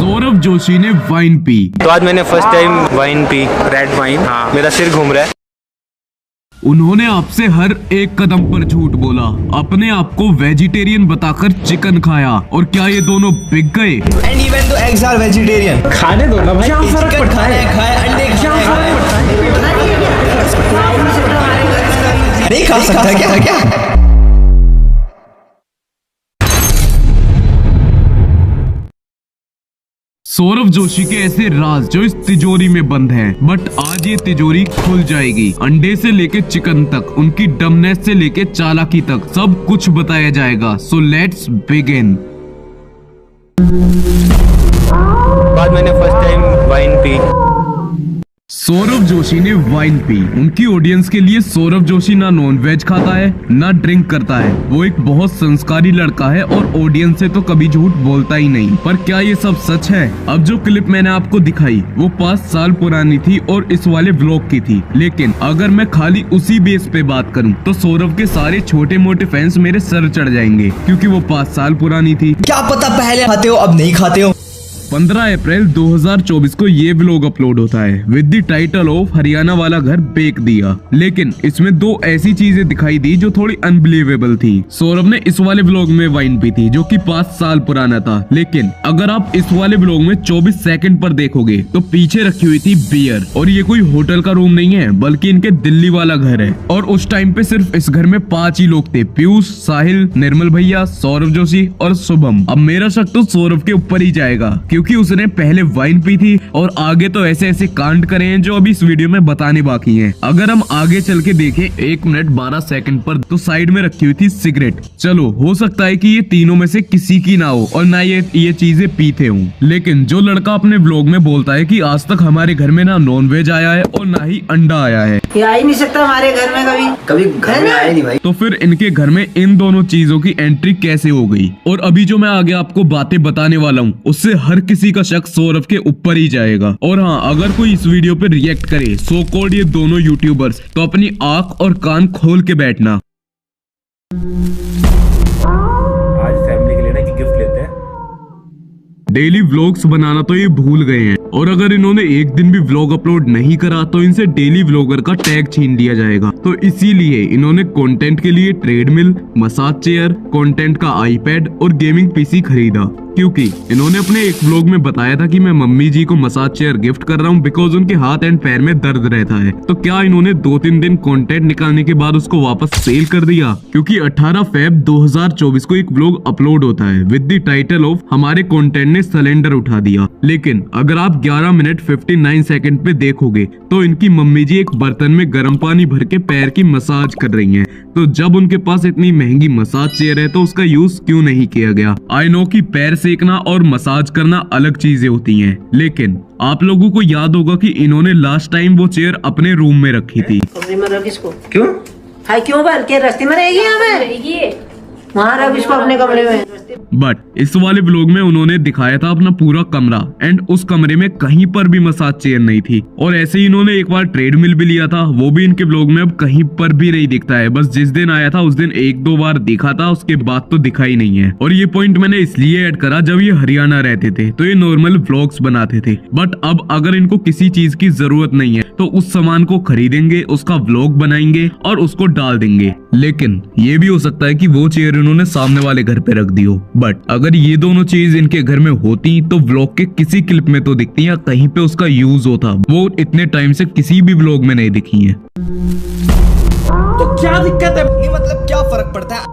सौरभ जोशी ने wine P. तो आज मैंने first time wine P, red wine. हाँ, मेरा सिर घूम रहा है। उन्होंने आपसे हर एक कदम पर झूठ बोला, अपने आप को वेजिटेरियन बताकर चिकन खाया। और क्या ये दोनों बिक गए? एंड इवन दो एग्स आर वेजिटेरियन। खाने दो ना भाई, क्या फर्क पड़ता है? खाए अंडे, क्या फर्क पड़ता है? नहीं खा सकता क्या? सौरभ जोशी के ऐसे राज जो इस तिजोरी में बंद हैं, बट आज ये तिजोरी खुल जाएगी। अंडे से लेके चिकन तक, उनकी डमनेस से लेके चालाकी तक सब कुछ बताया जाएगा। So let's begin. बाद मैंने first time wine P. Saurabh Joshi ने वाइन पी। उनकी ऑडियंस के लिए सौरभ जोशी ना नॉन वेज खाता है ना ड्रिंक करता है। वो एक बहुत संस्कारी लड़का है और ऑडियंस से तो कभी झूठ बोलता ही नहीं। पर क्या ये सब सच है? अब जो क्लिप मैंने आपको दिखाई वो 5 साल पुरानी थी और इस वाले व्लॉग की थी। लेकिन अगर मैं खाली उसी बेस पे बात करूं तो सौरभ के सारे छोटे मोटे फैंस मेरे सर चढ़ जाएंगे, क्योंकि वो 5 साल पुरानी थी। क्या पता पहले खाते हो अब नहीं खाते हो। 15 अप्रैल 2024 को ये व्लॉग अपलोड होता है with the title of Haryana वाला घर बेच दिया। लेकिन इसमें 2 ऐसी चीजें दिखाई दी जो थोड़ी अनबिलीवेबल थी। सौरभ ने इस वाले व्लॉग में वाइन पी थी जो कि 5 साल पुराना था। लेकिन अगर आप इस वाले व्लॉग में 24 सेकंड पर देखोगे तो पीछे रखी हुई थी बियर। और ये कोई होटल का रूम नहीं है बल्कि इनके दिल्ली वाला घर है। और उस टाइम पे सिर्फ इस घर में 5 ही लोग थे, पीयूष, साहिल, निर्मल भैया, सौरभ जोशी और शुभम। अब मेरा शक तो सौरभ के ऊपर ही जाएगा, क्योंकि उसने पहले वाइन पी थी और आगे तो ऐसे ऐसे कांड करे हैं जो अभी इस वीडियो में बताने बाकी हैं। अगर हम आगे चल के देखें 1 मिनट 12 सेकंड पर, तो साइड में रखी हुई थी सिगरेट। चलो हो सकता है कि ये तीनों में से किसी की ना हो और ना ये चीजें पीते हूँ। लेकिन जो लड़का अपने व्लॉग में बोलता है कि आज तक हमारे घर में ना नॉन वेज आया है और ना ही अंडा आया है, ये आ ही नहीं सकता हमारे घर में कभी घर में आए नहीं भाई। तो फिर इनके घर में इन दोनों चीजों की एंट्री कैसे हो गई? और अभी जो मैं आगे आपको बातें बताने वाला हूँ उससे हर किसी का शक सौरभ के ऊपर ही जाएगा। और हाँ, अगर कोई इस वीडियो पे रिएक्ट करे सो कॉल्ड ये दोनों यूट्यूबर्स, तो अपनी आंख और कान खोल के बैठना। आज फैमिली के लिए ना कि गिफ्ट लेते हैं। डेली व्लॉग्स बनाना तो ये भूल गए हैं, और अगर इन्होंने एक दिन भी व्लॉग अपलोड नहीं करा तो इनसे डेली व्लॉगर का टैग छीन लिया जाएगा। तो इसीलिए इन्होंने कंटेंट के लिए ट्रेडमिल, मसाज चेयर, कंटेंट का आईपैड और गेमिंग पीसी खरीदा। क्योंकि इन्होंने अपने एक व्लॉग में बताया था कि मैं मम्मी जी को मसाज चेयर गिफ्ट कर रहा हूँ बिकॉज उनके हाथ एंड पैर में दर्द रहता है। तो क्या इन्होंने 2-3 दिन कंटेंट निकालने के बाद उसको वापस सेल कर दिया? क्योंकि 18 फेब 2024 को एक व्लॉग अपलोड होता है विद द टाइटल ऑफ हमारे कंटेंट ने सिलेंडर उठा दिया। लेकिन अगर आप 11 मिनट 59 सेकंड पे देखोगे तो इनकी मम्मी जी एक बर्तन में गर्म पानी भर के पैर की मसाज कर रही हैं। तो जब उनके पास इतनी महंगी मसाज चेयर है तो उसका यूज क्यों नहीं किया गया? आई नो कि पैर सेकना और मसाज करना अलग चीजें होती हैं, लेकिन आप लोगों को याद होगा कि इन्होंने लास्ट टाइम वो चेयर अपने रूम में रखी थी। कमरे में रख इसको। क्यों? हाय क्यों भर के रास्ते में रहेगी? हमें वहाँ रख इसको अपने कमरे में। बट इस वाले व्लॉग में उन्होंने दिखाया था अपना पूरा कमरा एंड उस कमरे में कहीं पर भी मसाज चेयर नहीं थी। और ऐसे ही इन्होंने एक बार ट्रेडमिल भी लिया था, वो भी इनके व्लॉग में अब कहीं पर भी नहीं दिखता है। बस जिस दिन आया था उस दिन 1-2 बार दिखा था, उसके बाद तो दिखा ही नहीं है। और ये पॉइंट मैंने इसलिए ऐड करा जब ये हरियाणा रहते थे तो ये नॉर्मल व्लॉग्स बनाते थे। बट अब अगर इनको किसी चीज की जरूरत नहीं है तो उस सामान को खरीदेंगे, उसका व्लॉग बनाएंगे और उसको डाल देंगे। लेकिन ये भी हो सकता है कि वो चेयर इन्होंने सामने वाले घर पे रख दी हो। बट अगर ये दोनों चीज इनके घर में होती तो व्लॉग के किसी क्लिप में तो दिखती या कहीं पे उसका यूज होता। वो इतने टाइम से किसी भी व्लॉग में नहीं दिखी है। तो क्या दिक्कत है? ये मतलब क्या फर्क पड़ता है?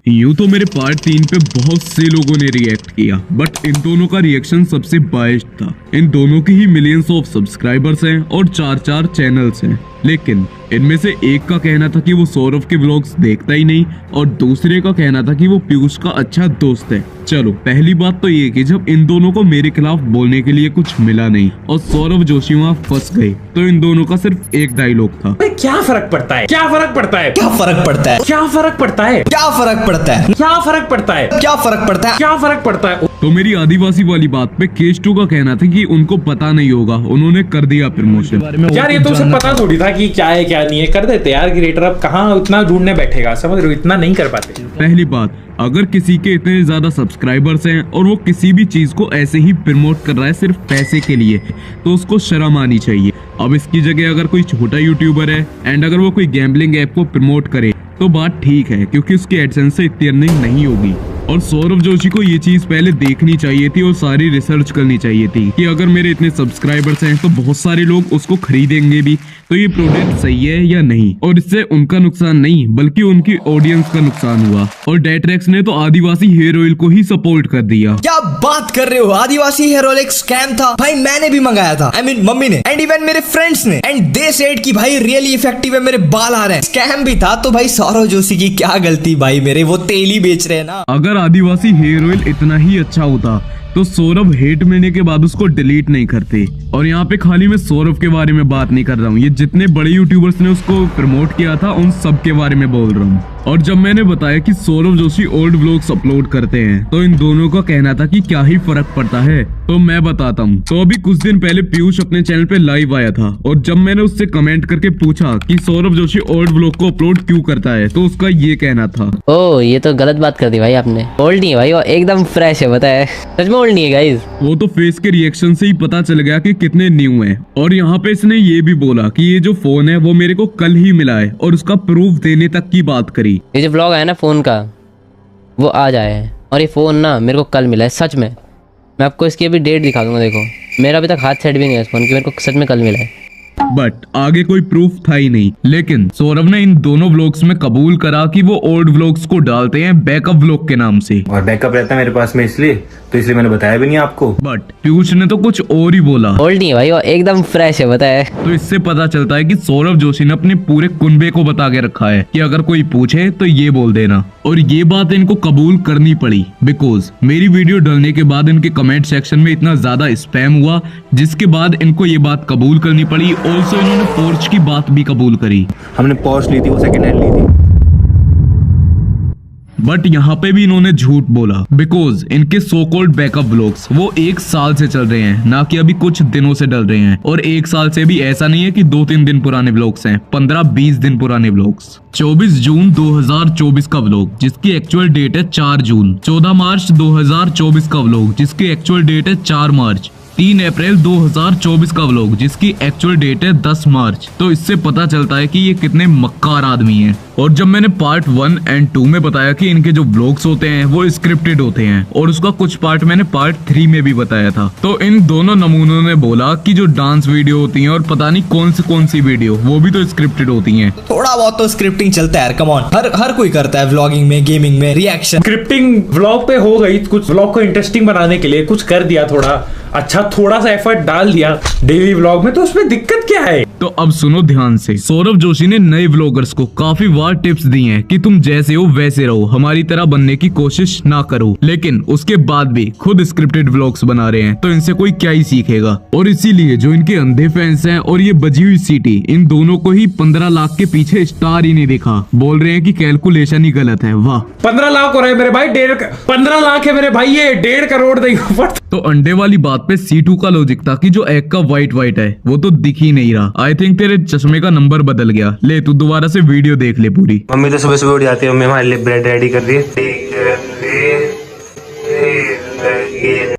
यूं तो मेरे पार्ट 3 पे बहुत से लोगों ने रिएक्ट किया, बट इन दोनों का रिएक्शन सबसे बायस्ड था। इन दोनों की ही मिलियंस ऑफ सब्सक्राइबर्स हैं और 4 चैनल्स हैं। लेकिन इनमें से एक का कहना था कि वो सौरभ के व्लॉग्स देखता ही नहीं और दूसरे का कहना था कि वो पीयूष का अच्छा दोस्त है। चलो पहली बात तो ये कि जब इन दोनों को मेरे खिलाफ बोलने के लिए कुछ मिला नहीं और सौरभ जोशी वहाँ फंस गए तो इन दोनों का सिर्फ एक डायलॉग था, क्या फर्क पड़ता है? क्या फर्क पड़ता है? क्या फर्क पड़ता है? क्या फर्क पड़ता है? क्या फर्क पड़ता है? क्या फर्क पड़ता है? क्या फर्क पड़ता है? क्या फर्क पड़ता है? तो मेरी आदिवासी वाली बात पे केस 2 का कहना था कि उनको पता नहीं होगा, उन्होंने कर दिया प्रमोशन। यार ये तो उसे पता थोड़ी था कि क्या है क्या नहीं है, कर देते यार क्रिएटर। अब कहाँ इतना ढूंढने बैठेगा, समझ रहे हो? इतना नहीं कर पाते। पहली बात, अगर किसी के इतने ज्यादा सब्सक्राइबर्स हैं और वो किसी भी चीज को ऐसे ही प्रमोट कर रहा है सिर्फ पैसे के लिए, तो उसको शर्म आनी चाहिए। अब इसकी जगह अगर कोई छोटा यूट्यूबर है एंड अगर वो कोई गैम्बलिंग ऐप को प्रमोट करे तो बात ठीक है, क्योंकि उसकी एडसेंस से इतनी अर्निंग नहीं होगी। और सौरभ जोशी को ये चीज पहले देखनी चाहिए थी और सारी रिसर्च करनी चाहिए थी कि अगर मेरे इतने सब्सक्राइबर्स हैं तो बहुत सारे लोग उसको खरीदेंगे भी, तो ये प्रोडक्ट सही है या नहीं। और इससे उनका नुकसान नहीं बल्कि उनकी ऑडियंस का नुकसान हुआ। और डेट्रेक्स ने तो आदिवासी हेयर ऑयल को ही सपोर्ट कर दिया। क्या बात कर रहे हो, आदिवासी हेयर ऑयल एक स्कैम था भाई, मैंने भी मंगाया था, I mean, मम्मी ने एंड इवन मेरे फ्रेंड्स ने, एंड दे सेड कि भाई रियली इफेक्टिव है, मेरे बाल आ रहे हैं। स्कैम भी था तो भाई सौरभ जोशी की क्या गलती भाई, मेरे वो तेल ही बेच रहे हैं ना। अगर आदिवासी हेयर ऑयल इतना ही अच्छा होता तो सौरभ हेट मिलने के बाद उसको डिलीट नहीं करते। और यहाँ पे खाली मैं सौरभ के बारे में बात नहीं कर रहा हूँ, ये जितने बड़े यूट्यूबर्स ने उसको प्रमोट किया था उन सब के बारे में बोल रहा हूँ। और जब मैंने बताया कि Saurabh Joshi old vlogs upload करते हैं तो इन दोनों का कहना था कि क्या ही फर्क पड़ता है, तो मैं बताता हूँ। तो अभी कुछ दिन पहले पीयूष अपने चैनल पे लाइव आया था और जब मैंने उससे कमेंट करके पूछा कि सौरभ जोशी ओल्ड व्लॉग को अपलोड क्यों करता है, तो उसका ये कहना था, ओ ये तो गलत बात कर दी भाई आपने, ओल्ड नहीं है भाई, वो एकदम फ्रेश है, बताए सच में ओल्ड नहीं है गाइस। वो तो फेस के रिएक्शन से ही पता चल गया कि कितने न्यू हैं। और यहाँ पे इसने ये भी बोला कि ये जो फोन है वो मेरे को कल ही मिला है और उसका प्रूफ देने तक की बात करी। ये जो ब्लॉग है ना फोन का वो आज आया है और ये फोन ना मेरे को कल मिला है सच में। मैं आपको इसकी अभी डेट दिखा दूंगा, देखो मेरा अभी तक हाथ सेट भी नहीं है इस फोन की, मेरे को सच में कल मिला है। बट आगे कोई प्रूफ था ही नहीं। लेकिन सौरभ ने इन दोनों व्लॉग्स में कबूल करा कि वो ओल्ड व्लॉग्स को डालते हैं बैकअप व्लॉग के नाम से। और बैकअप रहता है मेरे पास में इसलिए मैंने बताया भी नहीं आपको। बट पीयूष ने तो कुछ और ही बोला, ओल्ड नहीं है भाई, वो एकदम फ्रेश है, बताए। तो इससे पता चलता है कि सौरभ जोशी ने अपने पूरे कुनबे को बता के रखा है कि अगर कोई पूछे तो ये बोल देना। और ये बात इनको कबूल करनी पड़ी बिकॉज मेरी वीडियो डालने के बाद इनके कमेंट सेक्शन में इतना ज्यादा स्पैम हुआ, जिसके बाद इनको ये बात कबूल करनी पड़ी। ऑल्सो इन्होंने पोर्च की बात भी कबूल करी। हमने पोर्च ली थी, वो सेकंड हैंड ली थी। बट यहाँ पे भी इन्होंने झूठ बोला बिकॉज इनके सो कॉल्ड बैकअप व्लॉग्स वो 1 साल से चल रहे हैं, ना कि अभी कुछ दिनों से डल रहे हैं। और 1 साल से भी ऐसा नहीं है कि 2-3 दिन पुराने व्लॉग्स हैं, 15-20 दिन पुराने व्लॉग्स। 24 जून 2024 का व्लॉग जिसकी एक्चुअल डेट है 4 जून, 14 मार्च 2024 का व्लॉग जिसकी एक्चुअल डेट है 4 मार्च, 3 अप्रैल 2024 का व्लॉग जिसकी एक्चुअल डेट है 10 मार्च। तो इससे पता चलता है कि ये कितने मक्कार आदमी हैं। और जब मैंने पार्ट 1 एंड 2 में बताया कि इनके जो व्लॉग्स होते हैं वो स्क्रिप्टेड होते हैं और उसका कुछ पार्ट मैंने पार्ट 3 में भी बताया था, तो इन दोनों नमूनों ने बोला कि जो डांस वीडियो होती हैं और पता नहीं कौन सी वीडियो वो भी तो स्क्रिप्टेड होती हैं। थोड़ा बहुत तो स्क्रिप्टिंग चलता है यार, कम ऑन, हर कोई करता है व्लॉगिंग में, गेमिंग में, रिएक्शन। स्क्रिप्टिंग व्लॉग पे हो गई, कुछ व्लॉग को इंटरेस्टिंग बनाने के लिए कुछ कर दिया, थोड़ा सा एफर्ट डाल दिया डेली व्लॉग में, तो उसमें दिक्कत क्या है। तो अब सुनो ध्यान से, सौरभ जोशी ने नए व्लॉगर्स को काफी बार टिप्स दी हैं कि तुम जैसे हो वैसे रहो, हमारी तरह बनने की कोशिश ना करो। लेकिन उसके बाद भी खुद स्क्रिप्टेड व्लॉग्स बना रहे हैं, तो इनसे कोई क्या ही सीखेगा। और इसीलिए जो इनके अंधे फैंस हैं और ये बजी हुई सीटी, इन दोनों को ही 15 लाख के पीछे स्टार ही नहीं दिखा, बोल रहे हैं कि कैलकुलेशन ही गलत है। वाह, 15 लाख हो रहे मेरे भाई, 15 लाख है मेरे भाई, ये 1.5 करोड़ देगा। तो अंडे वाली बात पे C2 का लॉजिक था कि जो एग का व्हाइट है वो तो दिख ही नहीं रहा। आई थिंक तेरे चश्मे का नंबर बदल गया। ले तू दोबारा से वीडियो देख ले पूरी। मम्मी तो सुबह सुबह उठ जाती है, मम्मी हमारे लिए ब्रेड रेडी कर दी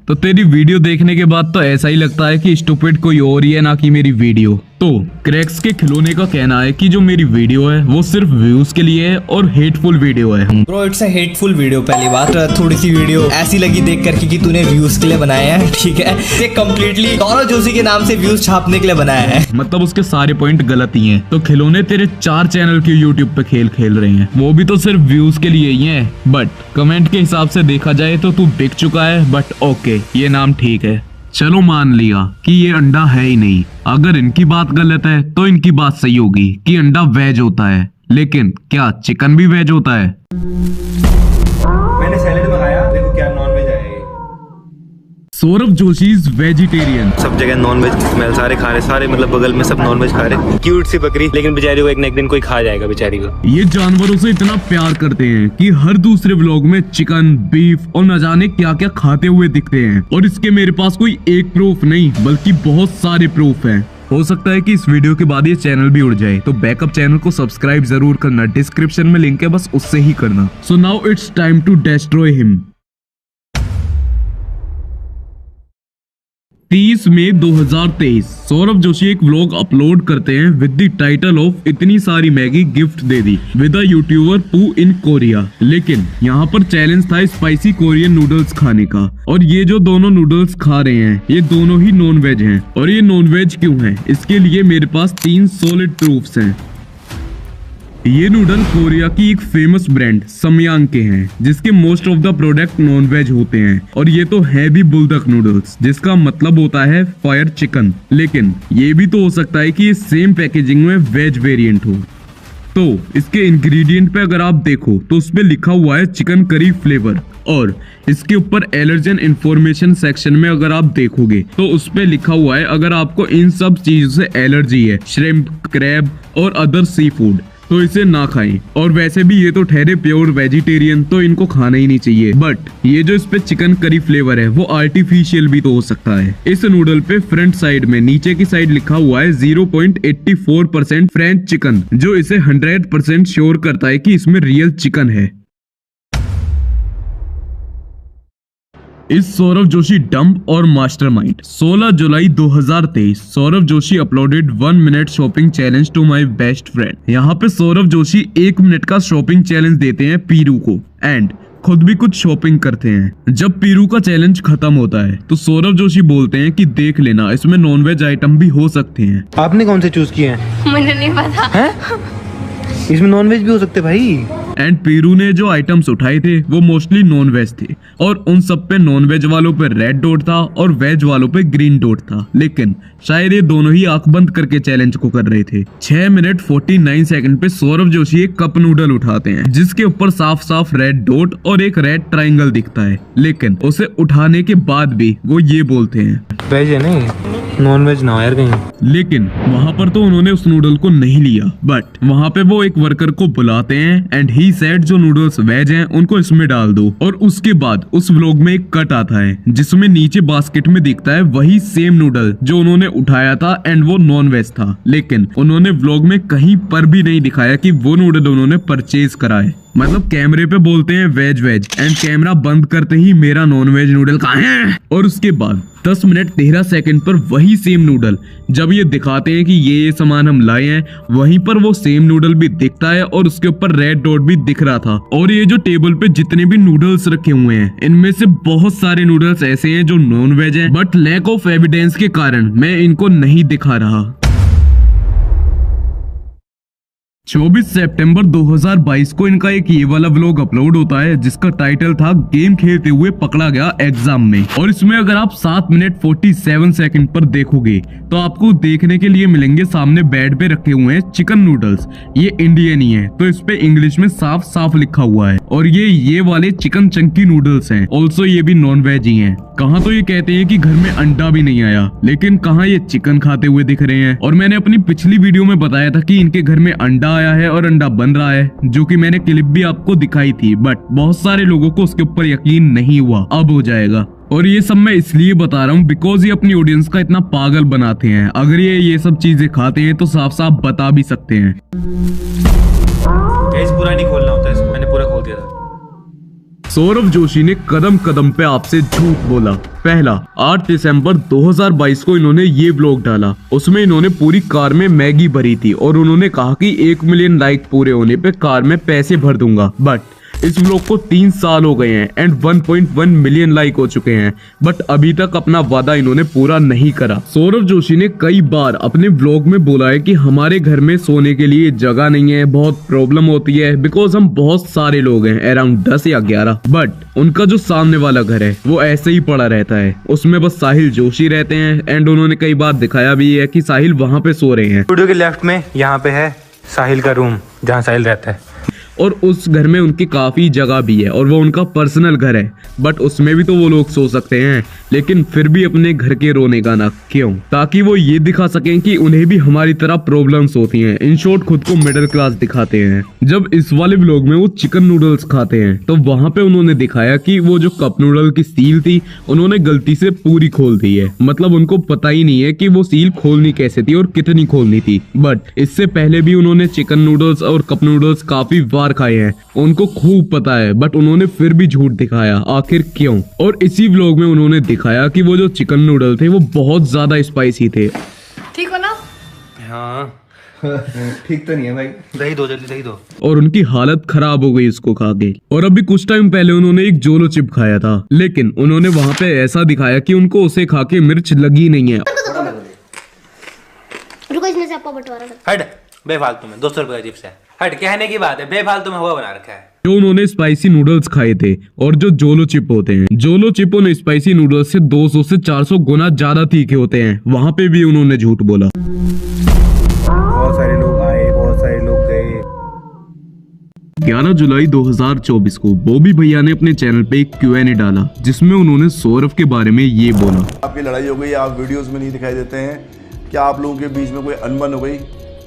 तो तेरी वीडियो देखने के बाद तो ऐसा ही लगता है कि स्टूपिड कोई और ही है, ना कि मेरी वीडियो। तो क्रैक्स के खिलौने का कहना है कि जो मेरी वीडियो है वो सिर्फ व्यूज के लिए है और हेटफुल वीडियो है। Bro it's a hateful video. पहली बात, थोड़ी सी वीडियो ऐसी लगी देख करके कि तूने व्यूज के लिए बनाया है, ठीक है। ये कम्प्लीटली सौरभ जोशी के नाम से व्यूज छापने के लिए बनाया है, मतलब उसके सारे पॉइंट गलत ही हैं। तो खिलौने तेरे 4 चैनल के यूट्यूब पे खेल रहे हैं, वो भी तो सिर्फ व्यूज के लिए ही है। बट कमेंट के हिसाब से देखा जाए तो तू बिक चुका है। बट ओके, ये नाम ठीक है, चलो मान लिया कि ये अंडा है ही नहीं। अगर इनकी बात गलत है तो इनकी बात सही होगी कि अंडा वेज होता है, लेकिन क्या चिकन भी वेज होता है? मैंने सैलेड मंगाया, देखो क्या नॉन वेज है। Saurabh Joshi is vegetarian. सब जगह नॉन वेज की स्मेल, सारे खा रहे, सारे मतलब बगल में सब नॉन वेज खा रहे। क्यूट सी बकरी, लेकिन बेचारी को एक न एक दिन कोई खा जाएगा बेचारी को। ये जानवरों से इतना प्यार करते हैं कि हर दूसरे व्लॉग में चिकन, बीफ और न जाने क्या क्या खाते हुए दिखते हैं। और इसके मेरे पास कोई एक प्रूफ नहीं बल्कि बहुत सारे प्रूफ हैं। हो सकता है कि इस वीडियो के बाद ये चैनल भी उड़ जाए, तो बैकअप चैनल को सब्सक्राइब जरूर करना, डिस्क्रिप्शन में लिंक है, बस उससे ही करना। So now it's time to destroy him. 30 मई 2023 सौरभ जोशी एक व्लॉग अपलोड करते हैं विद द टाइटल ऑफ इतनी सारी Maggi gift they the with a YouTuber पू इन कोरिया। लेकिन यहाँ पर चैलेंज था स्पाइसी कोरियन नूडल्स खाने का, और ये जो दोनों नूडल्स खा रहे हैं ये दोनों ही नॉन वेज हैं। और ये नॉन वेज क्यों है, इसके लिए मेरे पास 3 सॉलिड प्रूफ्स हैं। ये नूडल कोरिया की एक फेमस ब्रांड समयांग के हैं, जिसके most of the product non veg होते हैं। और ये तो है भी बुलडक नूडल्स, जिसका मतलब होता है फायर चिकन। लेकिन ये भी तो हो सकता है कि ये सेम पैकेजिंग में वेज वेरिएंट हो। तो इसके इंग्रेडिएंट पे अगर आप देखो तो उस पे लिखा हुआ है चिकन करी फ्लेवर, और इसके ऊपर एलर्जन इंफॉर्मेशन सेक्शन में अगर आप देखोगे तो उस पे लिखा हुआ है अगर आपको इन सब चीजों से एलर्जी है, श्रिम्प, क्रैब और अदर सी फूड, तो इसे ना खाएं। और वैसे भी ये तो ठहरे प्योर वेजिटेरियन, तो इनको खाना ही नहीं चाहिए। बट ये जो इस पे चिकन करी फ्लेवर है वो आर्टिफिशियल भी तो हो सकता है। इस नूडल पे फ्रंट साइड में नीचे की साइड लिखा हुआ है 0.84% फ्रेंच चिकन, जो इसे 100% श्योर करता है कि इसमें रियल चिकन है। इस सौरभ जोशी डंप और मास्टरमाइंड। 16 जुलाई 2023 Saurabh Joshi uploaded 1 minute shopping challenge to my best friend. यहाँ पे सौरभ जोशी 1 मिनट का शॉपिंग चैलेंज देते हैं पीरू को, एंड खुद भी कुछ शॉपिंग करते हैं। जब पीरू का चैलेंज खत्म होता है तो सौरभ जोशी बोलते हैं कि देख लेना, इसमें नॉनवेज आइटम भी हो सकते हैं। आपने कौन से चूज किए हैं? मुझे नहीं पता है? इसमें नॉनवेज भी हो सकते भाई। एंड पीरू ने जो आइटम्स उठाए थे वो मोस्टली नॉन वेज थे, और उन सब पे नॉन वेज वालों पे रेड डॉट था और वेज वालों पे ग्रीन डॉट था। लेकिन शायद ये दोनों ही आंख बंद करके चैलेंज को कर रहे थे। 6 मिनट 49 सेकंड पे सौरभ जोशी एक कप नूडल उठाते हैं जिसके ऊपर साफ साफ रेड डॉट और एक रेड ट्राइंगल दिखता है। लेकिन उसे उठाने के बाद भी वो ये बोलते हैं वेज है नहीं, नॉन वेज ना यार कहीं। लेकिन वहाँ पर तो उन्होंने उस नूडल को नहीं लिया, बट वहाँ पे वो एक वर्कर को बुलाते हैं एंड ही सेड जो नूडल्स वेज हैं उनको इसमें डाल दो। और उसके बाद उस व्लॉग में एक कट आता है जिसमें नीचे बास्केट में दिखता है वही सेम नूडल जो उन्होंने उठाया था, एंड वो नॉन वेज था। लेकिन उन्होंने व्लॉग में कहीं पर भी नहीं दिखाया कि वो नूडल उन्होंने परचेज करा है। मतलब कैमरे पे बोलते हैं वेज वेज, एंड कैमरा बंद करते ही मेरा नॉन वेज नूडल कहाँ है। और उसके बाद 10 मिनट 13 सेकंड पर वही सेम नूडल जब ये दिखाते हैं कि ये सामान हम लाए हैं, वहीं पर वो सेम नूडल भी दिखता है और उसके ऊपर रेड डॉट भी दिख रहा था। और ये जो टेबल पे जितने भी नूडल्स रखे हुए हैं इनमें से बहुत सारे नूडल्स ऐसे हैं जो नॉन वेज हैं, बट लैक ऑफ एविडेंस के कारण मैं इनको नहीं दिखा रहा। 24 सितंबर 2022 को इनका एक ये वाला व्लॉग अपलोड होता है जिसका टाइटल था गेम खेलते हुए पकड़ा गया एग्जाम में। और इसमें अगर आप 7 मिनट 47 सेकंड पर देखोगे तो आपको देखने के लिए मिलेंगे सामने बेड पे रखे हुए हैं चिकन नूडल्स। ये इंडियन ही है तो इस पे इंग्लिश में साफ साफ लिखा हुआ है, और ये वाले चिकन चंकी नूडल्स हैं। ऑल्सो ये भी नॉन वेज ही हैं। कहाँ तो ये कहते हैं कि घर में अंडा भी नहीं आया, लेकिन कहाँ ये चिकन खाते हुए दिख रहे हैं। और मैंने अपनी पिछली वीडियो में बताया था कि इनके घर में अंडा आया है और अंडा बन रहा है, जो कि मैंने क्लिप भी आपको दिखाई थी, बट बहुत सारे लोगों को उसके ऊपर यकीन नहीं हुआ। अब हो जाएगा। और ये सब मैं इसलिए बता रहा हूँ बिकॉज ये अपनी ऑडियंस का इतना पागल बनाते हैं। अगर ये सब चीजें खाते हैं तो साफ साफ बता भी सकते हैं। पूरा नहीं खोलना होता इसको, मैंने पूरा खोल दिया था। सौरभ जोशी ने कदम कदम पे आपसे झूठ बोला। पहला, 8 दिसंबर 2022 को इन्होंने ये व्लॉग डाला। उसमें इन्होंने पूरी कार में मैगी भरी थी और उन्होंने कहा कि 1 मिलियन लाइक पूरे होने पे कार में पैसे भर दूंगा। बट इस व्लॉग को 3 साल हो गए हैं एंड 1.1 मिलियन लाइक हो चुके हैं, बट अभी तक अपना वादा इन्होंने पूरा नहीं करा। सौरभ जोशी ने कई बार अपने व्लॉग में बोला है कि हमारे घर में सोने के लिए जगह नहीं है, बहुत प्रॉब्लम होती है बिकॉज हम बहुत सारे लोग हैं, अराउंड 10 या 11। बट उनका जो सामने वाला घर है वो ऐसे ही पड़ा रहता है, उसमें बस साहिल जोशी रहते हैं। एंड उन्होंने कई बार दिखाया भी है कि साहिल वहाँ पे सो रहे हैं। वीडियो के लेफ्ट में यहाँ पे है साहिल का रूम जहाँ साहिल रहता है। और उस घर में उनकी काफी जगह भी है और वो उनका पर्सनल घर है, बट उसमें भी तो वो लोग सो सकते हैं, लेकिन फिर भी अपने घर के रोने का ना क्यों? ताकि वो ये दिखा सकें कि उन्हें भी हमारी तरह प्रॉब्लम्स होती हैं। इन शॉर्ट खुद को मिडिल क्लास दिखाते हैं। जब इस वाले व्लॉग में वो चिकन नूडल्स खाते हैं तो वहाँ पे उन्होंने दिखाया कि वो जो कप नूडल की सील थी उन्होंने गलती से पूरी खोल दी है। मतलब उनको पता ही नहीं है कि वो सील खोलनी कैसे थी और कितनी खोलनी थी। बट इससे पहले भी उन्होंने चिकन नूडल्स और कप नूडल्स काफी बार खाए हैं, उनको खूब पता है, बट उन्होंने फिर भी झूठ दिखाया। आखिर क्यों? और इसी व्लॉग में उन्होंने दिखाया कि वो जो चिकन नूडल थे वो बहुत ज्यादा स्पाइसी थे। ठीक हो ना? हाँ ठीक तो नहीं है भाई। दही दो, जल्दी दही दो। और उनकी हालत खराब हो गई इसको खा के। और अभी कुछ टाइम पहले उन्होंने एक जोलो चिप खाया था, लेकिन उन्होंने वहाँ पे ऐसा दिखाया कि उनको उसे खा के मिर्च लगी नहीं है। रुको, इसमें से आपका बंटवारा कर। हट, बेफालतू में 200 रुपए का चिप्स है। हट, कहने की बात है, बेफालतू में हुआ बना रखा है। जो उन्होंने स्पाइसी नूडल्स खाए थे और जो जोलो चिप होते हैं, जोलो चिप उन स्पाइसी नूडल्स से 200 से 400 गुना ज्यादा तीखे होते हैं। वहाँ पे भी उन्होंने झूठ बोला। बहुत सारे लोग आए, बहुत सारे लोग गए। 11 जुलाई 2024 को बॉबी भैया ने अपने चैनल पे एक Q&A डाला, जिसमें उन्होंने सौरभ के बारे में ये बोला। आपकी लड़ाई हो गई, आप वीडियोस में नहीं दिखाई देते हैं, क्या आप लोगों के बीच में कोई अनबन हो गई?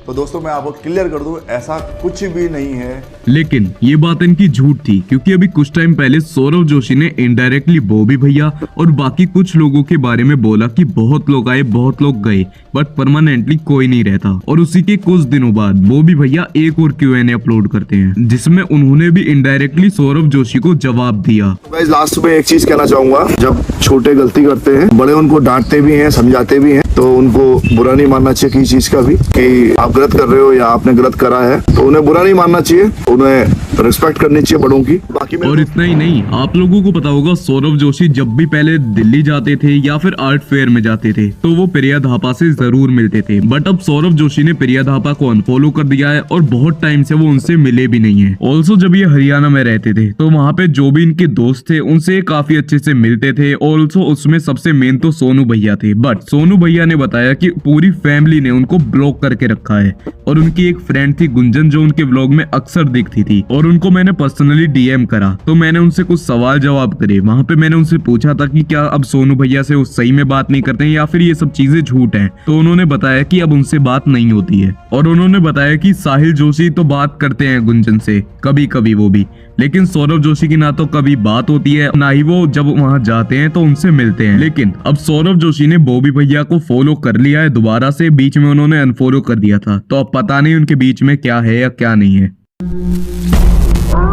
तो दोस्तों मैं आपको क्लियर कर दूं, ऐसा कुछ भी नहीं है। लेकिन ये बात इनकी झूठ थी, क्योंकि अभी कुछ टाइम पहले सौरभ जोशी ने इनडायरेक्टली बॉबी भैया और बाकी कुछ लोगों के बारे में बोला कि बहुत लोग आए, बहुत लोग गए, बट परमानेंटली कोई नहीं रहता। और उसी के कुछ दिनों बाद बॉबी भैया एक और Q&A अपलोड करते हैं, जिसमें उन्होंने भी इनडायरेक्टली सौरभ जोशी को जवाब दिया। गाइस लास्ट में एक चीज कहना चाहूंगा, जब छोटे गलती करते हैं, बड़े उनको डांटते भी हैं, समझाते भी हैं, तो उनको बुरा नहीं मानना चाहिए किसी चीज का भी, कि आप गलत कर रहे हो या आपने गलत करा है, तो उन्हें बुरा नहीं मानना चाहिए, उन्हें रिस्पेक्ट करनी चाहिए बड़ों की। बाकी और इतना ही नहीं, आप लोगों को पता होगा सौरभ जोशी जब भी पहले दिल्ली जाते थे या फिर आर्ट फेयर में जाते थे तो वो प्रिया धापा से जरूर मिलते थे। बट अब सौरभ जोशी ने प्रिया धापा को अनफॉलो कर दिया है और बहुत टाइम से वो उनसे मिले भी नहीं है। ऑल्सो जब ये हरियाणा में रहते थे तो वहाँ पे जो भी इनके दोस्त थे उनसे काफी अच्छे से मिलते थे। ऑल्सो उसमें सबसे मेन तो सोनू भैया थे, बट सोनू भैया ने बताया कि पूरी फैमिली ने उनको ब्लॉक करके रखा है। और उनकी एक फ्रेंड थी गुंजन, जो उनके व्लॉग में अक्सर दिखती थी, और उनको मैंने पर्सनली DM करा तो मैंने उनसे कुछ सवाल जवाब करे। वहाँ पे मैंने उनसे पूछा था कि क्या अब सोनू भैया से वो सही में बात नहीं करते हैं या फिर ये सब चीजें झूठ हैं। तो उन्होंने बताया कि अब उनसे बात नहीं होती है। और उन्होंने बताया कि साहिल जोशी तो बात करते हैं गुंजन से कभी कभी वो भी, लेकिन सौरभ जोशी की ना तो कभी बात होती है, ना ही वो जब वहाँ जाते हैं तो उनसे मिलते हैं। लेकिन अब सौरभ जोशी ने बॉबी भैया को फॉलो कर लिया है दोबारा से, बीच में उन्होंने अनफॉलो कर दिया था, तो अब पता नहीं उनके बीच में क्या है या क्या नहीं है।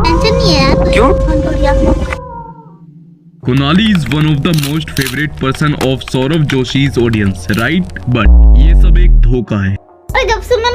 टेंशन नहीं है यार। क्यों? Kunali is one of the most favourite person of Saurabh Joshi's audience, right? But ये सब एक धोखा है। अरे जब से मैं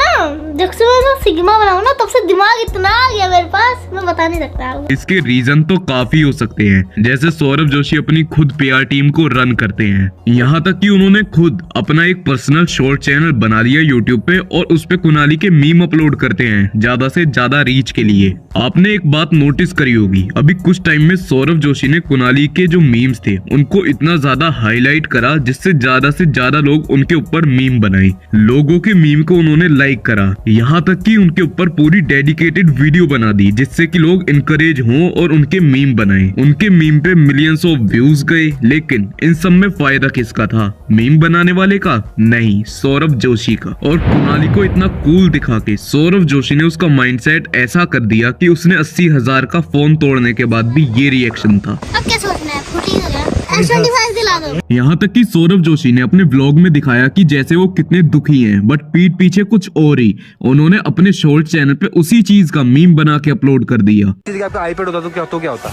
सिग्मा बनाऊं ना, तब से दिमाग इतना आ गया मेरे पास, मैं बता नहीं सकता आपको। इसके रीजन तो काफी हो सकते हैं, जैसे सौरभ जोशी अपनी खुद PR टीम को रन करते हैं, यहाँ तक कि उन्होंने खुद अपना एक पर्सनल शॉर्ट चैनल बना लिया YouTube पे और उस पे कुनाली के मीम अपलोड करते हैं ज्यादा से ज्यादा रीच के लिए। आपने एक बात नोटिस करी होगी, अभी कुछ टाइम में सौरभ जोशी ने कुनाली के जो मीम्स थे उनको इतना ज्यादा हाईलाइट करा जिससे ज्यादा से ज्यादा लोग उनके ऊपर मीम बनाए। लोगों के मीम को उन्होंने लाइक करा, यहाँ तक कि उनके ऊपर पूरी डेडिकेटेड वीडियो बना दी जिससे कि लोग इनकरेज हों और उनके मीम बनाएं। उनके मीम पे मिलियंस ऑफ व्यूज गए, लेकिन इन सब में फायदा किसका था? मीम बनाने वाले का? नहीं, सौरभ जोशी का। और कुनाली को इतना कूल दिखा के सौरभ जोशी ने उसका माइंडसेट ऐसा कर दिया कि उसने 80,000 का फोन तोड़ने के बाद भी ये रिएक्शन था। अब क्या सोचना है, फुटी हो गया, S25 दिला दो। यहाँ तक कि सौरभ जोशी ने अपने व्लॉग में दिखाया कि जैसे वो कितने दुखी हैं, बट पीठ पीछे कुछ और ही। उन्होंने अपने शॉर्ट चैनल पे उसी चीज का मीम बना के अपलोड कर दिया। आपका आईपैड होता तो क्या होता?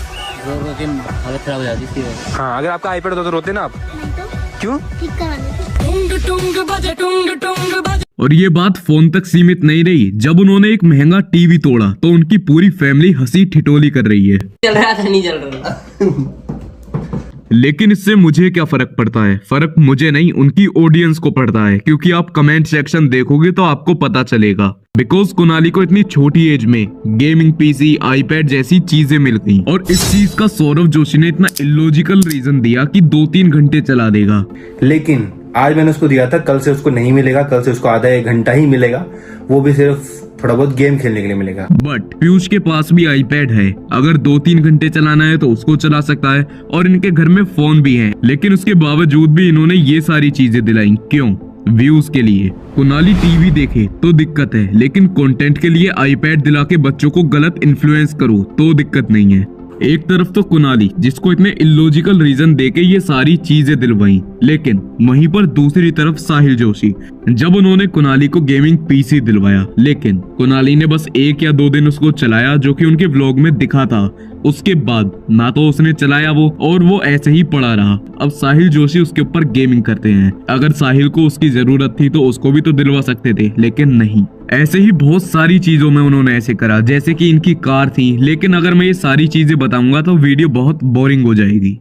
हालत खराब हो जाती थी। हाँ, अगर आपका आईपैड होता तो रोते ना आप? क्यों? ठीक करा देते। और ये बात फोन तक सीमित नहीं रही, जब उन्होंने एक महंगा टीवी तोड़ा तो उनकी पूरी फैमिली हंसी ठिठोली कर रही है। चल रहा था, नहीं चल रहा। लेकिन इससे मुझे क्या फर्क पड़ता है? फर्क मुझे नहीं, उनकी ऑडियंस को पड़ता है, क्योंकि आप कमेंट सेक्शन देखोगे तो आपको पता चलेगा। बिकॉज कुनाली को इतनी छोटी एज में गेमिंग PC, iPad जैसी चीजें मिल गई, और इस चीज का सौरभ जोशी ने इतना इलॉजिकल रीजन दिया कि 2-3 घंटे चला देगा। लेकिन आज मैंने उसको दिया था, कल से उसको नहीं मिलेगा, कल से उसको आधा 1 घंटा ही मिलेगा, वो भी सिर्फ थोड़ा बहुत गेम खेलने के लिए मिलेगा। बट पीयूष के पास भी आईपैड है, अगर 2-3 घंटे चलाना है तो उसको चला सकता है, और इनके घर में फोन भी है। लेकिन उसके बावजूद भी इन्होंने ये सारी चीजें दिलाई, क्यों? व्यूज के लिए। कुनाली टीवी देखे तो दिक्कत है, लेकिन कंटेंट के लिए आईपैड दिला के बच्चों को गलत इन्फ्लुएंस करो तो दिक्कत नहीं है। एक तरफ तो कुनाली जिसको इतने इलॉजिकल रीजन देके ये सारी चीजें दिलवाई, लेकिन वहीं पर दूसरी तरफ साहिल जोशी, जब उन्होंने कुनाली को गेमिंग पीसी दिलवाया, लेकिन कुनाली ने बस 1 या 2 दिन उसको चलाया, जो कि उनके व्लॉग में दिखा था। उसके बाद ना तो उसने चलाया और वो ऐसे ही पड़ा रहा। अब साहिल जोशी उसके ऊपर गेमिंग करते हैं। अगर साहिल को उसकी जरूरत थी तो उसको भी तो दिलवा सकते थे, लेकिन नहीं। ऐसे ही बहुत सारी चीजों में उन्होंने ऐसे करा, जैसे कि इनकी कार थी। लेकिन अगर मैं ये सारी चीजें बताऊंगा तो वीडियो बहुत बोरिंग हो जाएगी।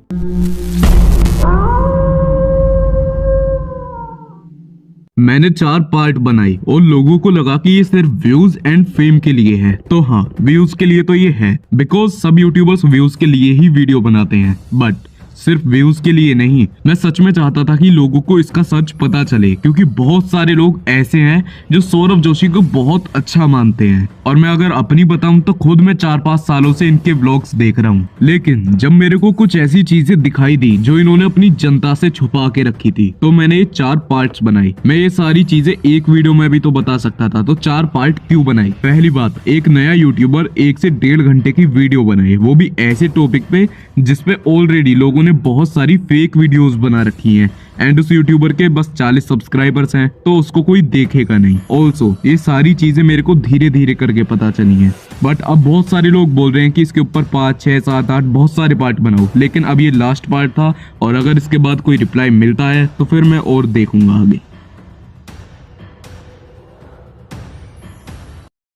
मैंने 4 पार्ट बनाई और लोगों को लगा कि ये सिर्फ व्यूज एंड फेम के लिए है। तो हाँ, व्यूज के लिए तो ये है, बिकॉज सब यूट्यूबर्स व्यूज के लिए ही वीडियो बनाते हैं, बट सिर्फ व्यूज के लिए नहीं। मैं सच में चाहता था कि लोगों को इसका सच पता चले, क्योंकि बहुत सारे लोग ऐसे हैं जो सौरभ जोशी को बहुत अच्छा मानते हैं। और मैं अगर अपनी बताऊं तो खुद मैं 4-5 सालों से इनके व्लॉग्स देख रहा हूं, लेकिन जब मेरे को कुछ ऐसी चीजें दिखाई दी जो इन्होंने अपनी जनता से छुपा के रखी थी, तो मैंने ये 4 पार्ट्स बनाई। मैं ये सारी चीजें एक वीडियो में भी तो बता सकता था, तो 4 पार्ट क्यों बनाई? पहली बात, एक नया यूट्यूबर 1 से 1.5 घंटे की वीडियो बनाए, वो भी ऐसे टॉपिक पे जिसपे ऑलरेडी लोगों ने बहुत सारी फेक वीडियोस बना रखी हैं, एंड उस यूट्यूबर के बस 40 सब्सक्राइबर्स हैं, तो उसको कोई देखेगा नहीं। ऑल्सो ये सारी चीजें मेरे को धीरे धीरे करके पता चली हैं, बट अब बहुत सारे लोग बोल रहे हैं कि इसके ऊपर 5, 6, 7, 8 बहुत सारे पार्ट बनाओ। लेकिन अब ये लास्ट पार्ट था, और अगर इसके बाद कोई रिप्लाई मिलता है तो फिर मैं और देखूंगा आगे।